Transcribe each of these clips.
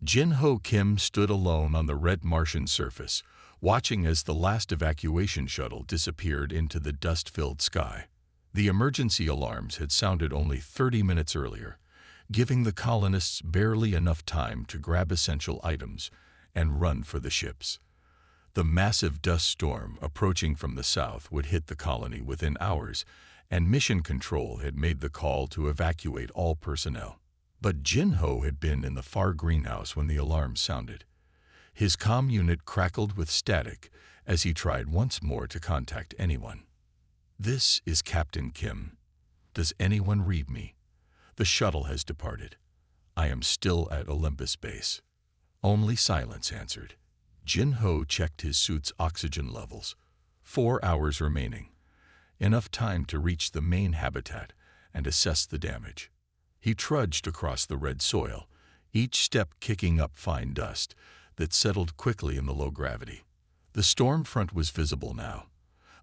Jin-Ho Kim stood alone on the red Martian surface, watching as the last evacuation shuttle disappeared into the dust-filled sky. The emergency alarms had sounded only 30 minutes earlier, giving the colonists barely enough time to grab essential items and run for the ships. The massive dust storm approaching from the south would hit the colony within hours, and Mission Control had made the call to evacuate all personnel. But Jin-Ho had been in the far greenhouse when the alarm sounded. His comm unit crackled with static as he tried once more to contact anyone. "This is Captain Kim. Does anyone read me? The shuttle has departed. I am still at Olympus Base." Only silence answered. Jin-Ho checked his suit's oxygen levels. 4 hours remaining. Enough time to reach the main habitat and assess the damage. He trudged across the red soil, each step kicking up fine dust that settled quickly in the low gravity. The storm front was visible now,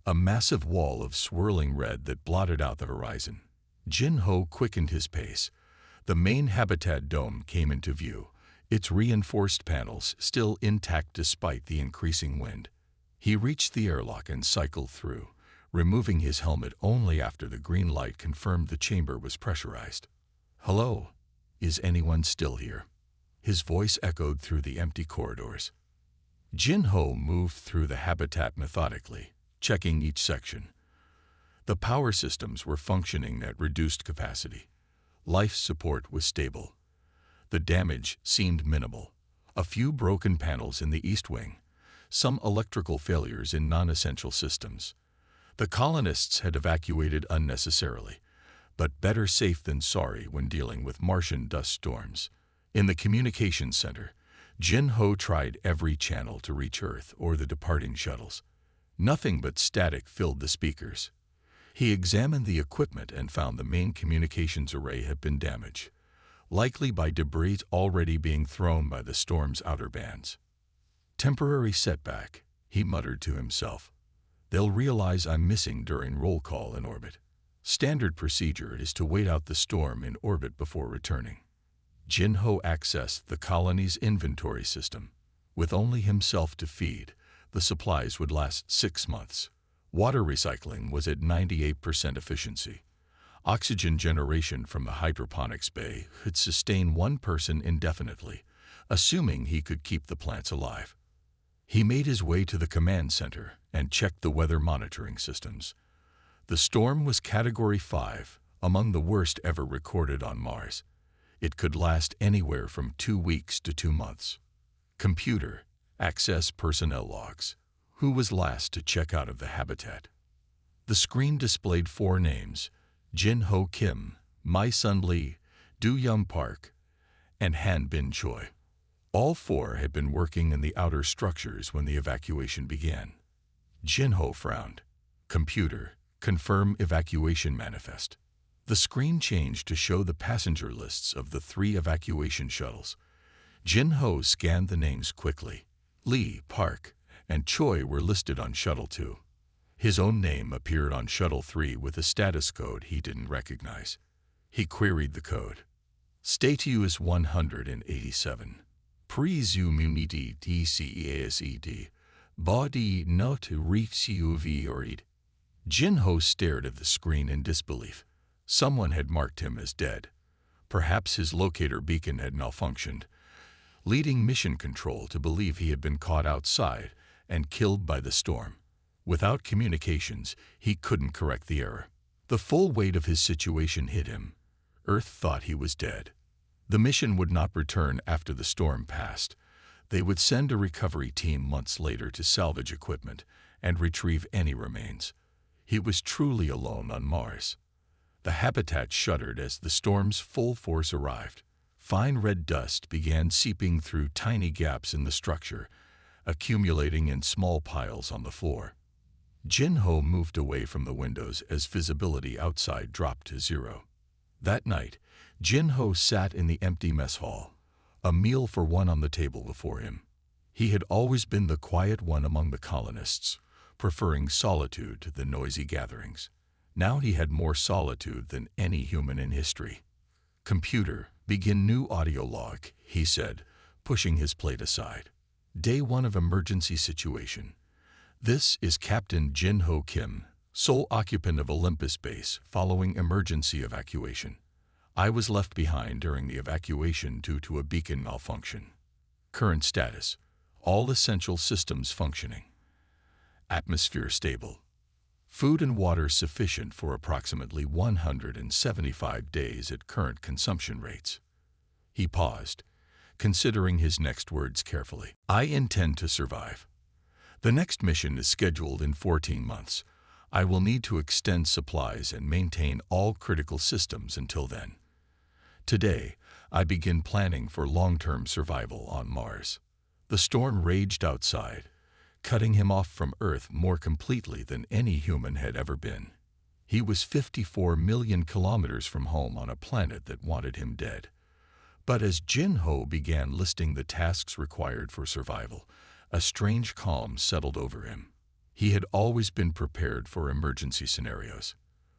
a massive wall of swirling red that blotted out the horizon. Jin-Ho quickened his pace. The main habitat dome came into view, its reinforced panels still intact despite the increasing wind. He reached the airlock and cycled through, removing his helmet only after the green light confirmed the chamber was pressurized. "Hello, is anyone still here?" His voice echoed through the empty corridors. Jin-Ho moved through the habitat methodically, checking each section. The power systems were functioning at reduced capacity. Life support was stable. The damage seemed minimal. A few broken panels in the east wing, some electrical failures in non-essential systems. The colonists had evacuated unnecessarily, but better safe than sorry when dealing with Martian dust storms. In the communications center, Jin-Ho tried every channel to reach Earth or the departing shuttles. Nothing but static filled the speakers. He examined the equipment and found the main communications array had been damaged, likely by debris already being thrown by the storm's outer bands. "Temporary setback," he muttered to himself. "They'll realize I'm missing during roll call in orbit. Standard procedure is to wait out the storm in orbit before returning." Jin-Ho accessed the colony's inventory system. With only himself to feed, the supplies would last 6 months. Water recycling was at 98% efficiency. Oxygen generation from the hydroponics bay could sustain one person indefinitely, assuming he could keep the plants alive. He made his way to the command center and checked the weather monitoring systems. The storm was Category 5, among the worst ever recorded on Mars. It could last anywhere from 2 weeks to 2 months. Computer, access personnel logs. Who was last to check out of the habitat? The screen displayed 4 names: Jin-Ho Kim, My-Sun Lee, Do-Young Park, and Han Bin Choi. All 4 had been working in the outer structures when the evacuation began. Jin-Ho frowned. Computer, confirm evacuation manifest. The screen changed to show the passenger lists of the 3 evacuation shuttles. Jin-Ho scanned the names quickly. Lee, Park, and Choi were listed on Shuttle 2. His own name appeared on Shuttle 3 with a status code he didn't recognize. He queried the code. Status 187. Presumimity DCEASED. Body not recuv or eat. Jin-Ho stared at the screen in disbelief. Someone had marked him as dead. Perhaps his locator beacon had malfunctioned, leading Mission Control to believe he had been caught outside and killed by the storm. Without communications, he couldn't correct the error. The full weight of his situation hit him. Earth thought he was dead. The mission would not return after the storm passed. They would send a recovery team months later to salvage equipment and retrieve any remains. He was truly alone on Mars. The habitat shuddered as the storm's full force arrived. Fine red dust began seeping through tiny gaps in the structure, accumulating in small piles on the floor. Jin-Ho moved away from the windows as visibility outside dropped to 0. That night, Jin-Ho sat in the empty mess hall, a meal for one on the table before him. He had always been the quiet one among the colonists, preferring solitude to the noisy gatherings. Now he had more solitude than any human in history. "Computer, begin new audio log," he said, pushing his plate aside. Day 1 of emergency situation. This is Captain Jin-Ho Kim, sole occupant of Olympus Base following emergency evacuation. I was left behind during the evacuation due to a beacon malfunction. Current status: all essential systems functioning. Atmosphere stable. Food and water sufficient for approximately 175 days at current consumption rates. He paused, considering his next words carefully. I intend to survive. The next mission is scheduled in 14 months. I will need to extend supplies and maintain all critical systems until then. Today, I begin planning for long-term survival on Mars. The storm raged outside, cutting him off from Earth more completely than any human had ever been. He was 54 million kilometers from home on a planet that wanted him dead. But as Jin-Ho began listing the tasks required for survival, a strange calm settled over him. He had always been prepared for emergency scenarios.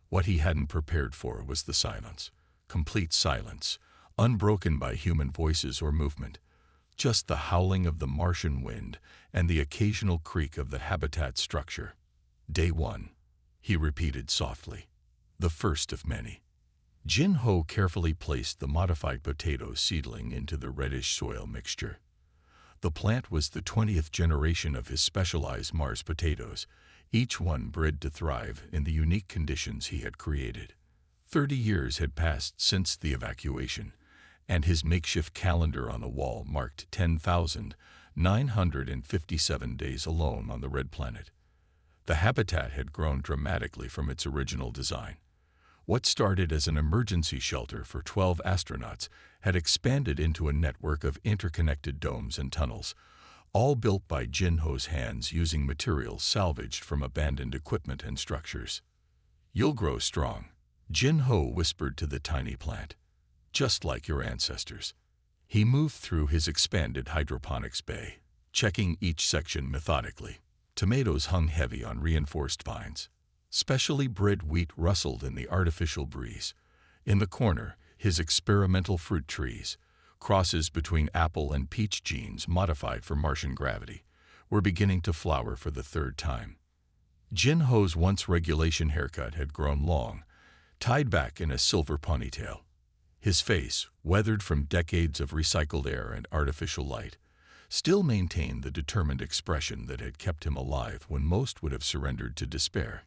What he hadn't prepared for was the silence. Complete silence, unbroken by human voices or movement. Just the howling of the Martian wind and the occasional creak of the habitat structure. Day 1, he repeated softly. The first of many. Jin-Ho carefully placed the modified potato seedling into the reddish soil mixture. The plant was the 20th generation of his specialized Mars potatoes, each one bred to thrive in the unique conditions he had created. 30 years had passed since the evacuation, and his makeshift calendar on the wall marked 10,957 days alone on the red planet. The habitat had grown dramatically from its original design. What started as an emergency shelter for 12 astronauts had expanded into a network of interconnected domes and tunnels, all built by Jin-Ho's hands using materials salvaged from abandoned equipment and structures. You'll grow strong, Jin-Ho whispered to the tiny plant. Just like your ancestors. He moved through his expanded hydroponics bay, checking each section methodically. Tomatoes hung heavy on reinforced vines. Specially bred wheat rustled in the artificial breeze. In the corner, his experimental fruit trees, crosses between apple and peach genes modified for Martian gravity, were beginning to flower for the third time. Jin-Ho's once regulation haircut had grown long, tied back in a silver ponytail. His face, weathered from decades of recycled air and artificial light, still maintained the determined expression that had kept him alive when most would have surrendered to despair.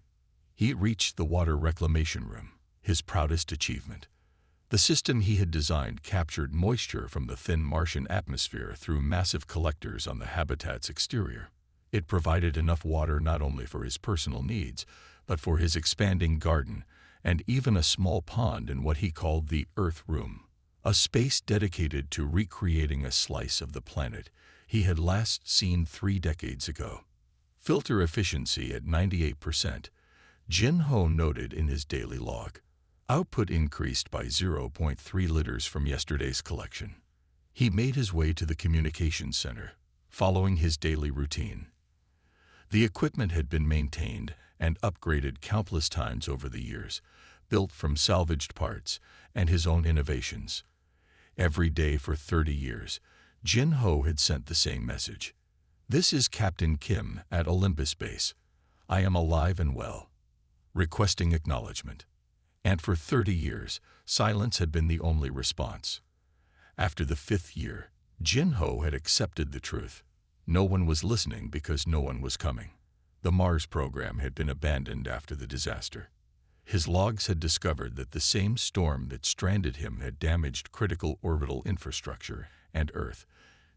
He reached the water reclamation room, his proudest achievement. The system he had designed captured moisture from the thin Martian atmosphere through massive collectors on the habitat's exterior. It provided enough water not only for his personal needs, but for his expanding garden, and even a small pond in what he called the Earth Room, a space dedicated to recreating a slice of the planet he had last seen 3 decades ago. Filter efficiency at 98%, Jin-Ho noted in his daily log. Output increased by 0.3 liters from yesterday's collection. He made his way to the communications center, following his daily routine. The equipment had been maintained and upgraded countless times over the years, built from salvaged parts and his own innovations. Every day for 30 years, Jin-Ho had sent the same message. This is Captain Kim at Olympus Base. I am alive and well. Requesting acknowledgement. And for 30 years, silence had been the only response. After the 5th year, Jin-Ho had accepted the truth. No one was listening because no one was coming. The Mars program had been abandoned after the disaster. His logs had discovered that the same storm that stranded him had damaged critical orbital infrastructure, and Earth,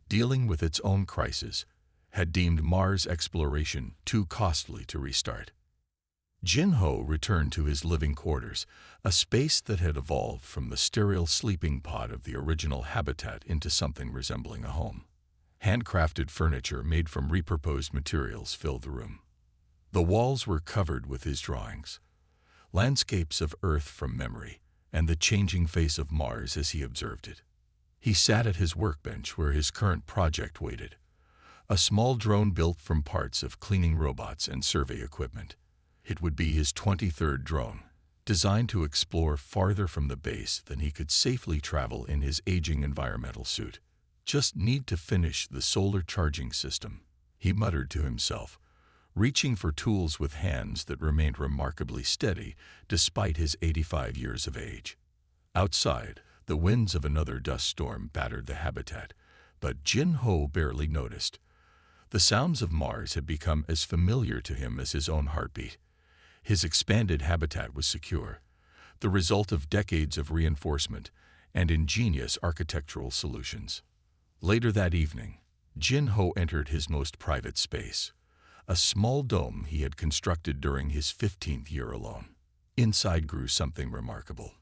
dealing with its own crisis, had deemed Mars exploration too costly to restart. Jin-Ho returned to his living quarters, a space that had evolved from the sterile sleeping pod of the original habitat into something resembling a home. Handcrafted furniture made from repurposed materials filled the room. The walls were covered with his drawings, landscapes of Earth from memory, and the changing face of Mars as he observed it. He sat at his workbench where his current project waited, a small drone built from parts of cleaning robots and survey equipment. It would be his 23rd drone, designed to explore farther from the base than he could safely travel in his aging environmental suit. Just need to finish the solar charging system, he muttered to himself, reaching for tools with hands that remained remarkably steady despite his 85 years of age. Outside, the winds of another dust storm battered the habitat, but Jin Ho barely noticed. The sounds of Mars had become as familiar to him as his own heartbeat. His expanded habitat was secure, the result of decades of reinforcement and ingenious architectural solutions. Later that evening, Jin Ho entered his most private space, a small dome he had constructed during his 15th year alone. Inside grew something remarkable,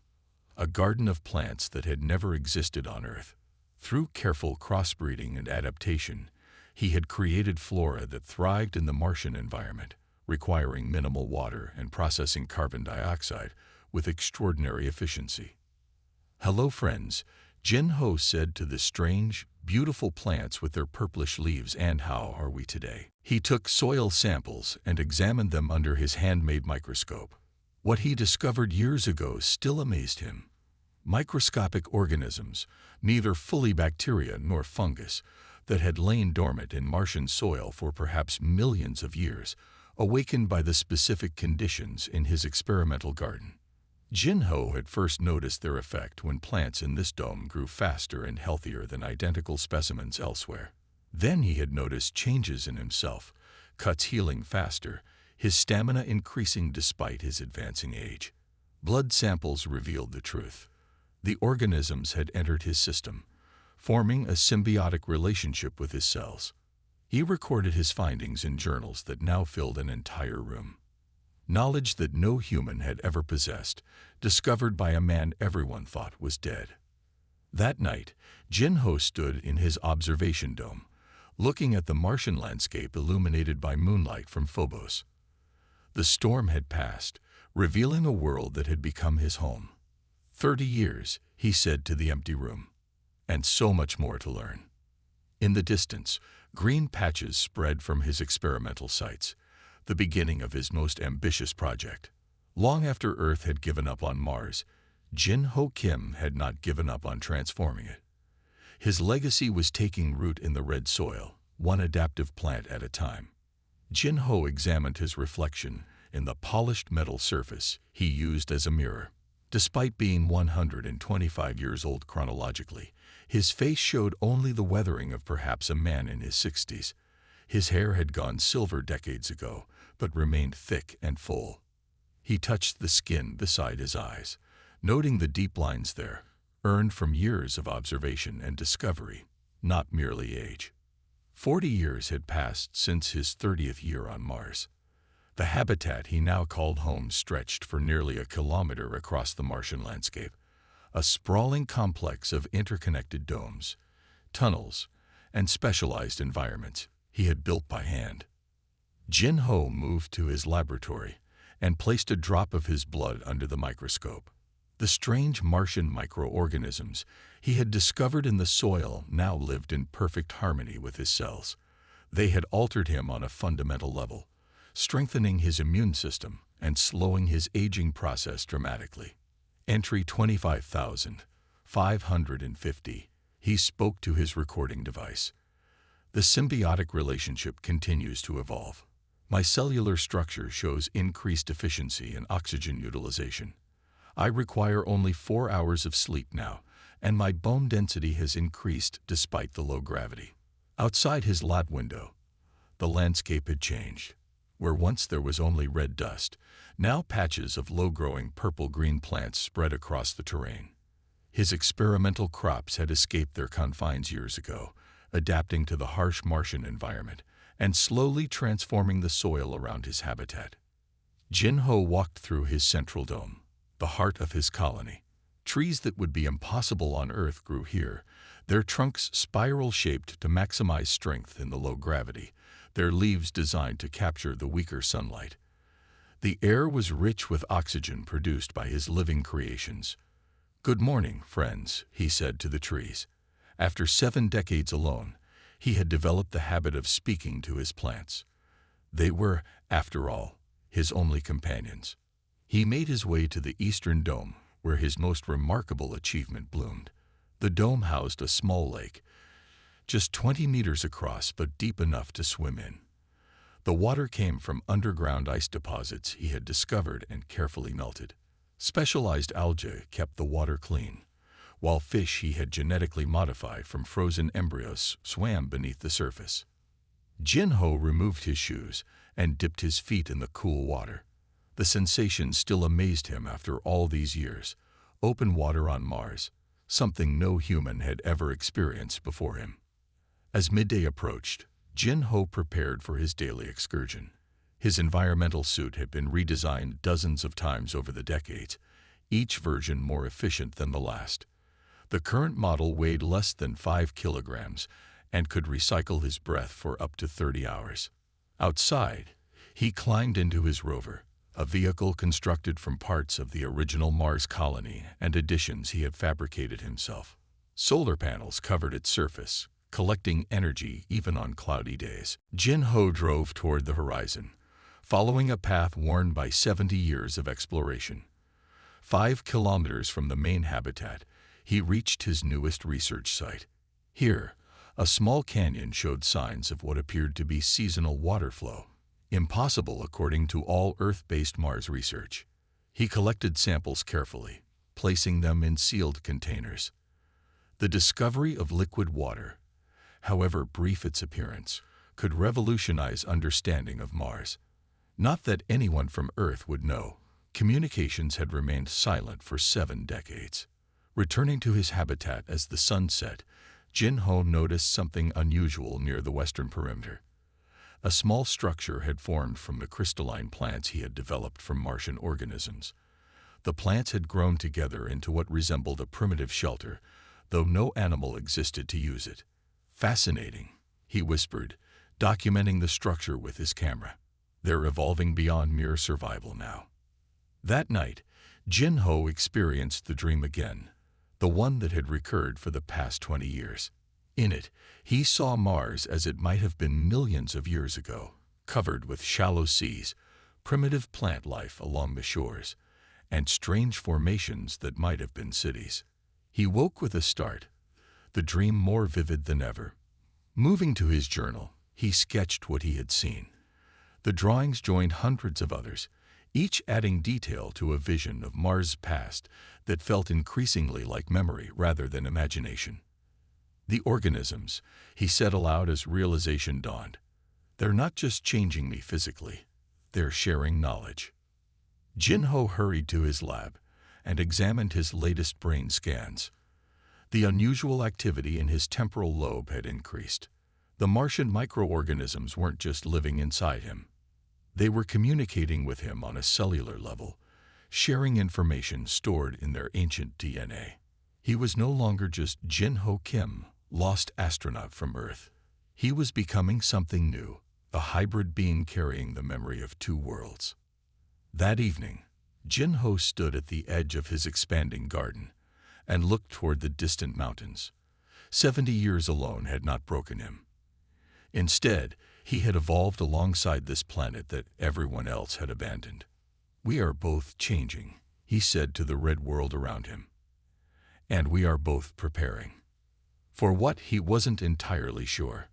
a garden of plants that had never existed on Earth. Through careful crossbreeding and adaptation, he had created flora that thrived in the Martian environment, requiring minimal water and processing carbon dioxide with extraordinary efficiency. "Hello, friends," Jin Ho said to the strange, beautiful plants with their purplish leaves, "and how are we today?" He took soil samples and examined them under his handmade microscope. What he discovered years ago still amazed him. Microscopic organisms, neither fully bacteria nor fungus, that had lain dormant in Martian soil for perhaps millions of years, awakened by the specific conditions in his experimental garden. Jin Ho had first noticed their effect when plants in this dome grew faster and healthier than identical specimens elsewhere. Then he had noticed changes in himself, cuts healing faster, his stamina increasing despite his advancing age. Blood samples revealed the truth. The organisms had entered his system, forming a symbiotic relationship with his cells. He recorded his findings in journals that now filled an entire room. Knowledge that no human had ever possessed, discovered by a man everyone thought was dead. That night, Jin Ho stood in his observation dome, looking at the Martian landscape illuminated by moonlight from Phobos. The storm had passed, revealing a world that had become his home. 30 years, he said to the empty room, and so much more to learn. In the distance, green patches spread from his experimental sites, the beginning of his most ambitious project. Long after Earth had given up on Mars, Jin Ho Kim had not given up on transforming it. His legacy was taking root in the red soil, one adaptive plant at a time. Jin Ho examined his reflection in the polished metal surface he used as a mirror. Despite being 125 years old chronologically, his face showed only the weathering of perhaps a man in his 60s. His hair had gone silver decades ago, but remained thick and full. He touched the skin beside his eyes, noting the deep lines there, earned from years of observation and discovery, not merely age. 40 years had passed since his 30th year on Mars. The habitat he now called home stretched for nearly a kilometer across the Martian landscape, a sprawling complex of interconnected domes, tunnels, and specialized environments he had built by hand. Jin Ho moved to his laboratory and placed a drop of his blood under the microscope. The strange Martian microorganisms he had discovered in the soil now lived in perfect harmony with his cells. They had altered him on a fundamental level, strengthening his immune system and slowing his aging process dramatically. Entry 25,550. He spoke to his recording device. The symbiotic relationship continues to evolve. My cellular structure shows increased efficiency in oxygen utilization. I require only 4 hours of sleep now, and my bone density has increased despite the low gravity. Outside his lab window, the landscape had changed. Where once there was only red dust, now patches of low-growing purple-green plants spread across the terrain. His experimental crops had escaped their confines years ago, adapting to the harsh Martian environment and slowly transforming the soil around his habitat. Jin Ho walked through his central dome, the heart of his colony. Trees that would be impossible on Earth grew here, their trunks spiral-shaped to maximize strength in the low gravity, their leaves designed to capture the weaker sunlight. The air was rich with oxygen produced by his living creations. "Good morning, friends," he said to the trees. After 7 decades alone, he had developed the habit of speaking to his plants. They were, after all, his only companions. He made his way to the eastern dome, where his most remarkable achievement bloomed. The dome housed a small lake, just 20 meters across but deep enough to swim in. The water came from underground ice deposits he had discovered and carefully melted. Specialized algae kept the water clean, while fish he had genetically modified from frozen embryos swam beneath the surface. Jin-Ho removed his shoes and dipped his feet in the cool water. The sensation still amazed him after all these years. Open water on Mars, something no human had ever experienced before him. As midday approached, Jin-Ho prepared for his daily excursion. His environmental suit had been redesigned dozens of times over the decades, each version more efficient than the last. The current model weighed less than 5 kilograms and could recycle his breath for up to 30 hours. Outside, he climbed into his rover, a vehicle constructed from parts of the original Mars colony and additions he had fabricated himself. Solar panels covered its surface, collecting energy even on cloudy days. Jin-Ho drove toward the horizon, following a path worn by 70 years of exploration. 5 kilometers from the main habitat, he reached his newest research site. Here, a small canyon showed signs of what appeared to be seasonal water flow, impossible according to all Earth-based Mars research. He collected samples carefully, placing them in sealed containers. The discovery of liquid water, however brief its appearance, could revolutionize understanding of Mars. Not that anyone from Earth would know. Communications had remained silent for 7 decades. Returning to his habitat as the sun set, Jin-Ho noticed something unusual near the western perimeter. A small structure had formed from the crystalline plants he had developed from Martian organisms. The plants had grown together into what resembled a primitive shelter, though no animal existed to use it. "Fascinating," he whispered, documenting the structure with his camera. "They're evolving beyond mere survival now." That night, Jin-Ho experienced the dream again, the one that had recurred for the past 20 years. In it, he saw Mars as it might have been millions of years ago, covered with shallow seas, primitive plant life along the shores, and strange formations that might have been cities. He woke with a start, the dream more vivid than ever. Moving to his journal, he sketched what he had seen. The drawings joined hundreds of others, each adding detail to a vision of Mars' past that felt increasingly like memory rather than imagination. "The organisms," he said aloud as realization dawned. "They're not just changing me physically, they're sharing knowledge." Jin-Ho hurried to his lab and examined his latest brain scans. The unusual activity in his temporal lobe had increased. The Martian microorganisms weren't just living inside him. They were communicating with him on a cellular level, sharing information stored in their ancient DNA. He was no longer just Jin-Ho Kim, lost astronaut from Earth. He was becoming something new, a hybrid being carrying the memory of 2 worlds. That evening, Jin-Ho stood at the edge of his expanding garden and looked toward the distant mountains. 70 years alone had not broken him. Instead, he had evolved alongside this planet that everyone else had abandoned. "We are both changing," he said to the red world around him. "And we are both preparing." For what, he wasn't entirely sure.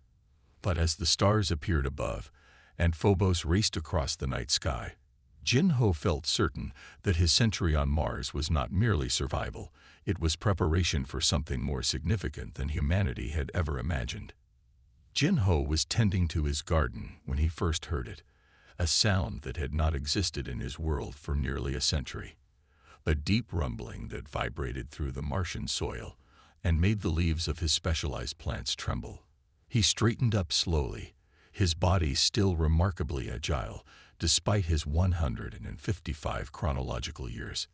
But as the stars appeared above and Phobos raced across the night sky, Jin-Ho felt certain that his century on Mars was not merely survival, it was preparation for something more significant than humanity had ever imagined. Jin-Ho was tending to his garden when he first heard it, a sound that had not existed in his world for nearly a century. A deep rumbling that vibrated through the Martian soil and made the leaves of his specialized plants tremble. He straightened up slowly, his body still remarkably agile, despite his 155 chronological years.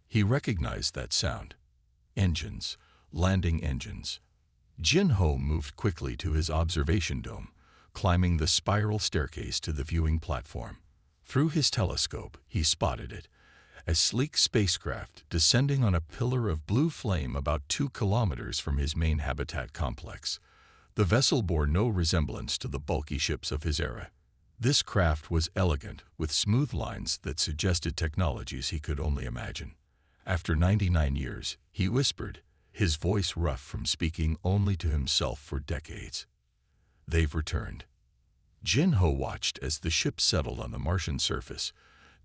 He recognized that sound. Engines, landing engines. Jin-Ho moved quickly to his observation dome, climbing the spiral staircase to the viewing platform. Through his telescope, he spotted it, a sleek spacecraft descending on a pillar of blue flame about 2 kilometers from his main habitat complex. The vessel bore no resemblance to the bulky ships of his era. This craft was elegant, with smooth lines that suggested technologies he could only imagine. After 99 years, he whispered, his voice rough from speaking only to himself for decades. "They've returned." Jin-Ho watched as the ship settled on the Martian surface,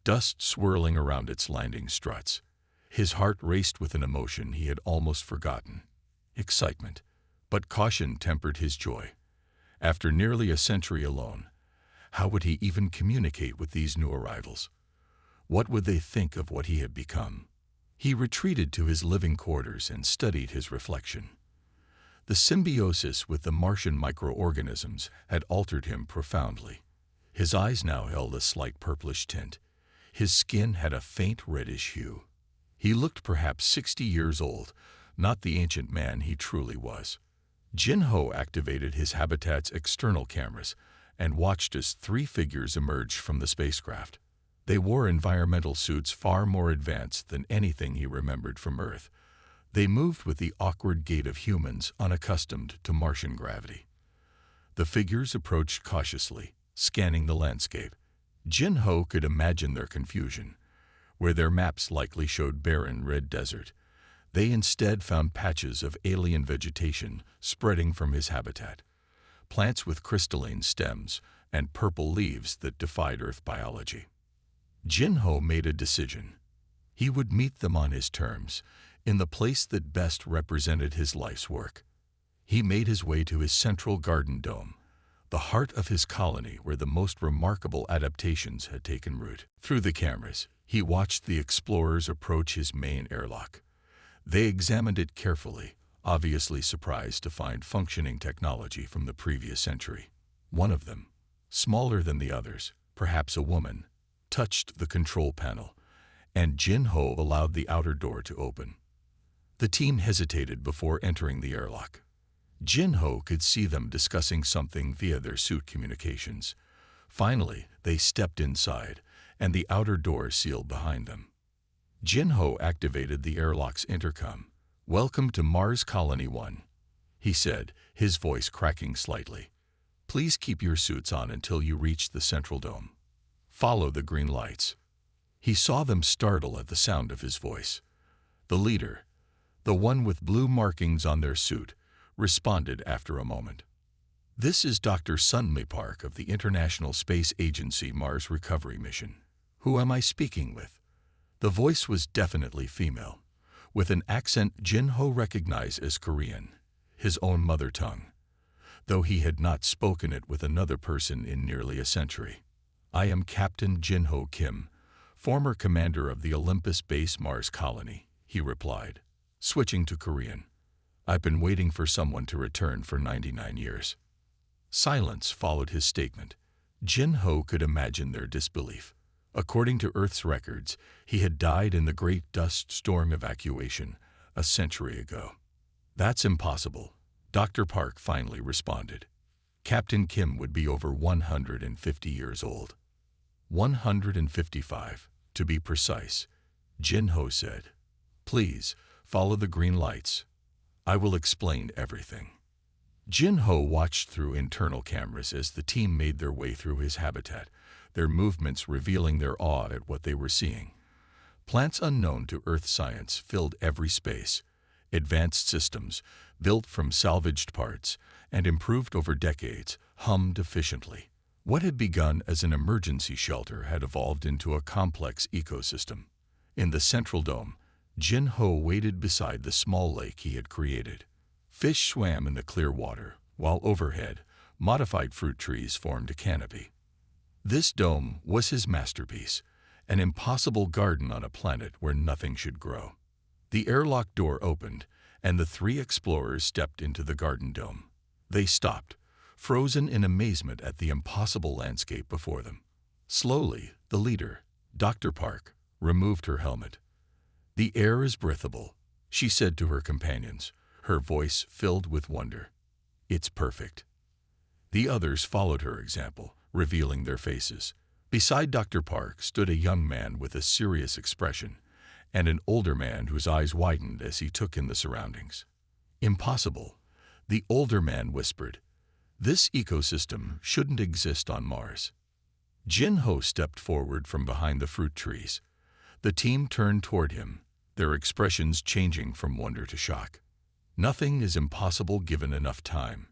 dust swirling around its landing struts. His heart raced with an emotion he had almost forgotten. Excitement, but caution tempered his joy. After nearly a century alone, how would he even communicate with these new arrivals? What would they think of what he had become? He retreated to his living quarters and studied his reflection. The symbiosis with the Martian microorganisms had altered him profoundly. His eyes now held a slight purplish tint. His skin had a faint reddish hue. He looked perhaps 60 years old, not the ancient man he truly was. Jin-Ho activated his habitat's external cameras and watched as 3 figures emerged from the spacecraft. They wore environmental suits far more advanced than anything he remembered from Earth. They moved with the awkward gait of humans unaccustomed to Martian gravity. The figures approached cautiously, scanning the landscape. Jin-Ho could imagine their confusion. Where their maps likely showed barren red desert, they instead found patches of alien vegetation spreading from his habitat. Plants with crystalline stems and purple leaves that defied Earth biology. Jin-Ho made a decision. He would meet them on his terms, in the place that best represented his life's work. He made his way to his central garden dome, the heart of his colony where the most remarkable adaptations had taken root. Through the cameras, he watched the explorers approach his main airlock. They examined it carefully, obviously surprised to find functioning technology from the previous century. One of them, smaller than the others, perhaps a woman, touched the control panel, and Jin-Ho allowed the outer door to open. The team hesitated before entering the airlock. Jin-Ho could see them discussing something via their suit communications. Finally, they stepped inside, and the outer door sealed behind them. Jin-Ho activated the airlock's intercom. "Welcome to Mars Colony 1, he said, his voice cracking slightly. "Please keep your suits on until you reach the central dome. Follow the green lights." He saw them startle at the sound of his voice. The leader, the one with blue markings on their suit, responded after a moment. "This is Dr. Sunmi Park of the International Space Agency Mars Recovery Mission. Who am I speaking with?" The voice was definitely female, with an accent Jin-Ho recognized as Korean, his own mother tongue, though he had not spoken it with another person in nearly a century. "I am Captain Jin-Ho Kim, former commander of the Olympus Base Mars Colony," he replied, switching to Korean. "I've been waiting for someone to return for 99 years. Silence followed his statement. Jin-Ho could imagine their disbelief. According to Earth's records, he had died in the Great Dust Storm evacuation a century ago. "That's impossible," Dr. Park finally responded. Captain Kim would be over 150 years old. 155, to be precise, Jin-Ho said. "Please, follow the green lights. I will explain everything." Jin-Ho watched through internal cameras as the team made their way through his habitat, their movements revealing their awe at what they were seeing. Plants unknown to Earth science filled every space. Advanced systems, built from salvaged parts and improved over decades, hummed efficiently. What had begun as an emergency shelter had evolved into a complex ecosystem. In the central dome, Jin-Ho waited beside the small lake he had created. Fish swam in the clear water, while overhead, modified fruit trees formed a canopy. This dome was his masterpiece, an impossible garden on a planet where nothing should grow. The airlock door opened, and the 3 explorers stepped into the garden dome. They stopped, frozen in amazement at the impossible landscape before them. Slowly, the leader, Dr. Park, removed her helmet. "The air is breathable," she said to her companions, her voice filled with wonder. "It's perfect." The others followed her example, revealing their faces. Beside Dr. Park stood a young man with a serious expression, and an older man whose eyes widened as he took in the surroundings. "Impossible," the older man whispered. "This ecosystem shouldn't exist on Mars." Jin-Ho stepped forward from behind the fruit trees. The team turned toward him, their expressions changing from wonder to shock. Nothing is impossible given enough time,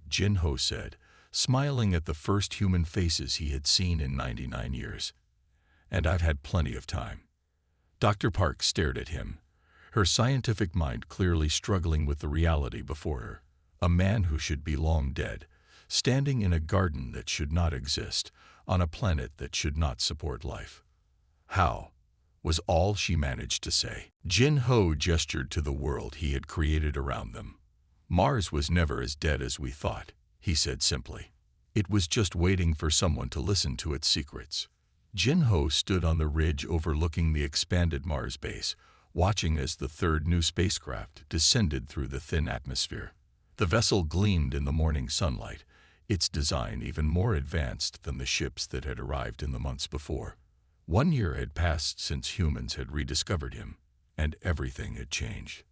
Jin-Ho said, smiling at the first human faces he had seen in 99 years. And I've had plenty of time. Dr. Park stared at him, her scientific mind clearly struggling with the reality before her. A man who should be long dead, standing in a garden that should not exist, on a planet that should not support life. How? Was all she managed to say. Jin-Ho gestured to the world he had created around them. Mars was never as dead as we thought, he said simply. It was just waiting for someone to listen to its secrets. Jin-Ho stood on the ridge overlooking the expanded Mars base, watching as the third new spacecraft descended through the thin atmosphere. The vessel gleamed in the morning sunlight, its design even more advanced than the ships that had arrived in the months before. 1 year had passed since humans had rediscovered him, and everything had changed.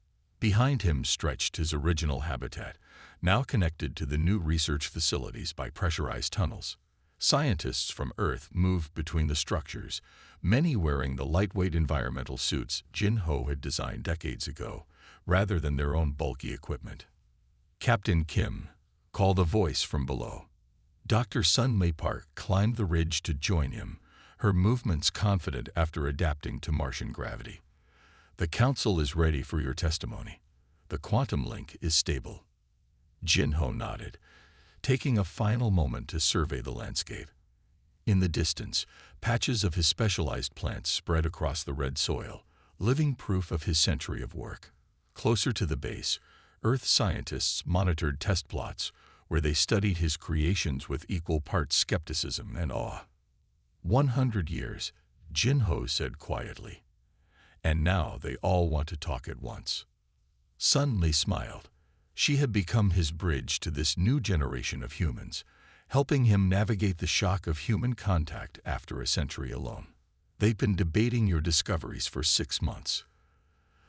Behind him stretched his original habitat, now connected to the new research facilities by pressurized tunnels. Scientists from Earth moved between the structures, many wearing the lightweight environmental suits Jin-Ho had designed decades ago, rather than their own bulky equipment. "Captain Kim," called a voice from below. Dr. Sun-Mei Park climbed the ridge to join him, her movements confident after adapting to Martian gravity. "The Council is ready for your testimony. The quantum link is stable." Jin-Ho nodded, taking a final moment to survey the landscape. In the distance, patches of his specialized plants spread across the red soil, living proof of his century of work. Closer to the base, Earth scientists monitored test plots where they studied his creations with equal parts skepticism and awe. 100 years, Jin-Ho said quietly. And now they all want to talk at once. Sun-Mei smiled. She had become his bridge to this new generation of humans, helping him navigate the shock of human contact after a century alone. "They've been debating your discoveries for 6 months.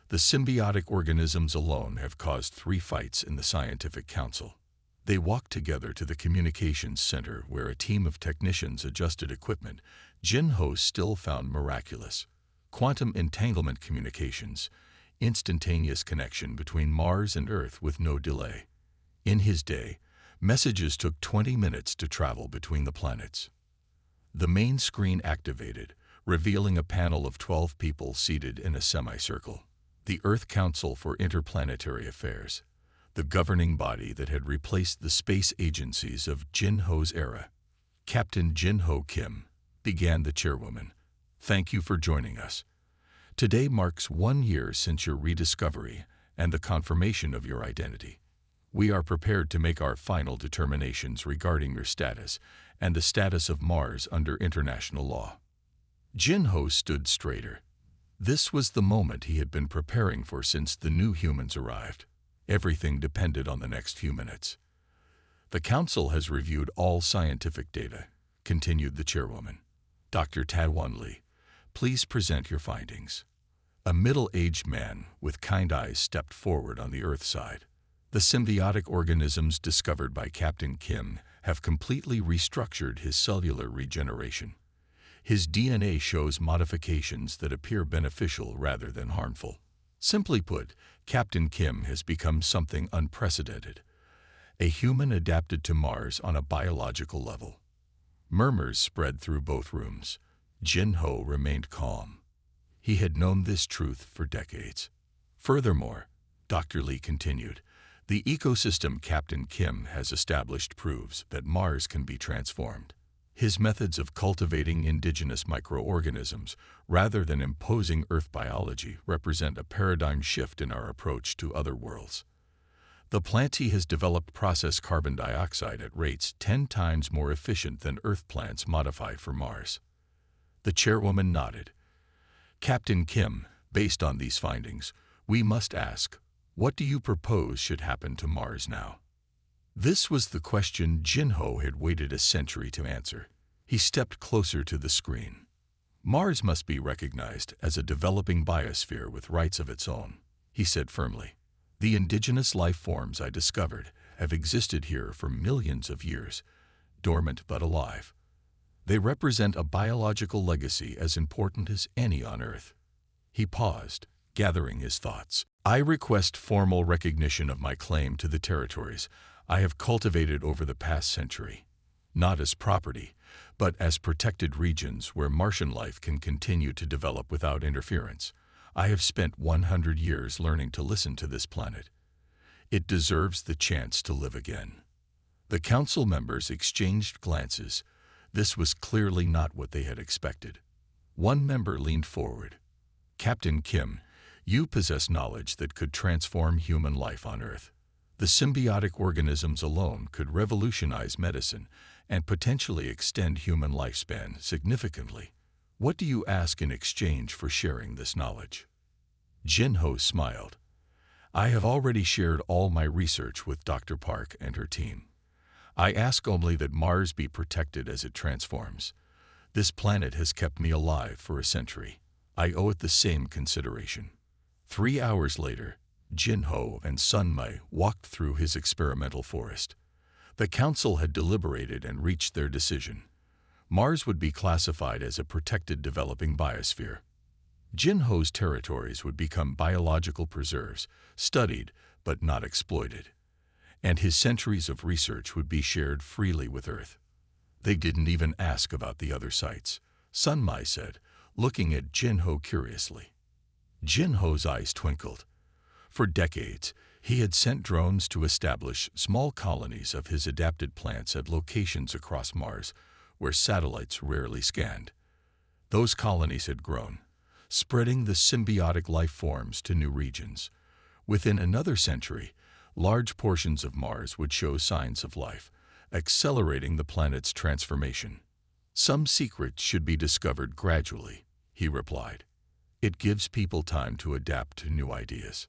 The symbiotic organisms alone have caused 3 fights in the Scientific Council." They walked together to the communications center where a team of technicians adjusted equipment Jin-Ho still found miraculous. Quantum entanglement communications, instantaneous connection between Mars and Earth with no delay. In his day, messages took 20 minutes to travel between the planets. The main screen activated, revealing a panel of 12 people seated in a semicircle. The Earth Council for Interplanetary Affairs, the governing body that had replaced the space agencies of Jin-Ho's era. "Captain Jin-Ho Kim," began the chairwoman. "Thank you for joining us. Today marks 1 year since your rediscovery and the confirmation of your identity. We are prepared to make our final determinations regarding your status and the status of Mars under international law." Jin-Ho stood straighter. This was the moment he had been preparing for since the new humans arrived. Everything depended on the next few minutes. "The Council has reviewed all scientific data," continued the chairwoman. "Dr. Tadwan Lee, please present your findings." A middle-aged man with kind eyes stepped forward on the Earth side. "The symbiotic organisms discovered by Captain Kim have completely restructured his cellular regeneration. His DNA shows modifications that appear beneficial rather than harmful. Simply put, Captain Kim has become something unprecedented, a human adapted to Mars on a biological level." Murmurs spread through both rooms. Jin-Ho remained calm. He had known this truth for decades. "Furthermore," Dr. Lee continued, "the ecosystem Captain Kim has established proves that Mars can be transformed. His methods of cultivating indigenous microorganisms rather than imposing Earth biology represent a paradigm shift in our approach to other worlds. The plants he has developed process carbon dioxide at rates 10 times more efficient than Earth plants modified for Mars." The chairwoman nodded. "Captain Kim, based on these findings, we must ask, what do you propose should happen to Mars now?" This was the question Jin-Ho had waited a century to answer. He stepped closer to the screen. "Mars must be recognized as a developing biosphere with rights of its own," he said firmly. "The indigenous life forms I discovered have existed here for millions of years, dormant but alive. They represent a biological legacy as important as any on Earth." He paused, gathering his thoughts. I request formal recognition of my claim to the territories I have cultivated over the past century, not as property, but as protected regions where Martian life can continue to develop without interference. I have spent 100 years learning to listen to this planet. It deserves the chance to live again. The council members exchanged glances. This was clearly not what they had expected. One member leaned forward. Captain Kim, you possess knowledge that could transform human life on Earth. The symbiotic organisms alone could revolutionize medicine and potentially extend human lifespan significantly. What do you ask in exchange for sharing this knowledge? Jinho smiled. I have already shared all my research with Dr. Park and her team. I ask only that Mars be protected as it transforms. This planet has kept me alive for a century. I owe it the same consideration. 3 hours later, Jinho and Sunmai walked through his experimental forest. The council had deliberated and reached their decision. Mars would be classified as a protected developing biosphere. Jinho's territories would become biological preserves, studied but not exploited. And his centuries of research would be shared freely with Earth. They didn't even ask about the other sites, Sunmai said, looking at Jinho curiously. Jinho's eyes twinkled. For decades, he had sent drones to establish small colonies of his adapted plants at locations across Mars where satellites rarely scanned. Those colonies had grown, spreading the symbiotic life forms to new regions. Within another century, large portions of Mars would show signs of life, accelerating the planet's transformation. Some secrets should be discovered gradually, he replied. It gives people time to adapt to new ideas.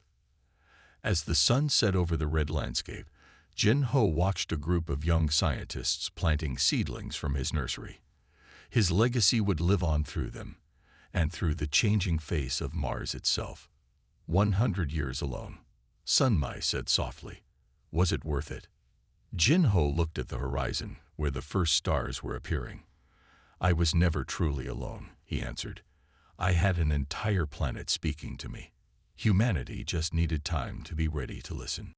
As the sun set over the red landscape, Jinho watched a group of young scientists planting seedlings from his nursery. His legacy would live on through them, and through the changing face of Mars itself. 100 years alone, Sunmai said softly. Was it worth it? Jinho looked at the horizon, where the first stars were appearing. I was never truly alone, he answered. I had an entire planet speaking to me. Humanity just needed time to be ready to listen.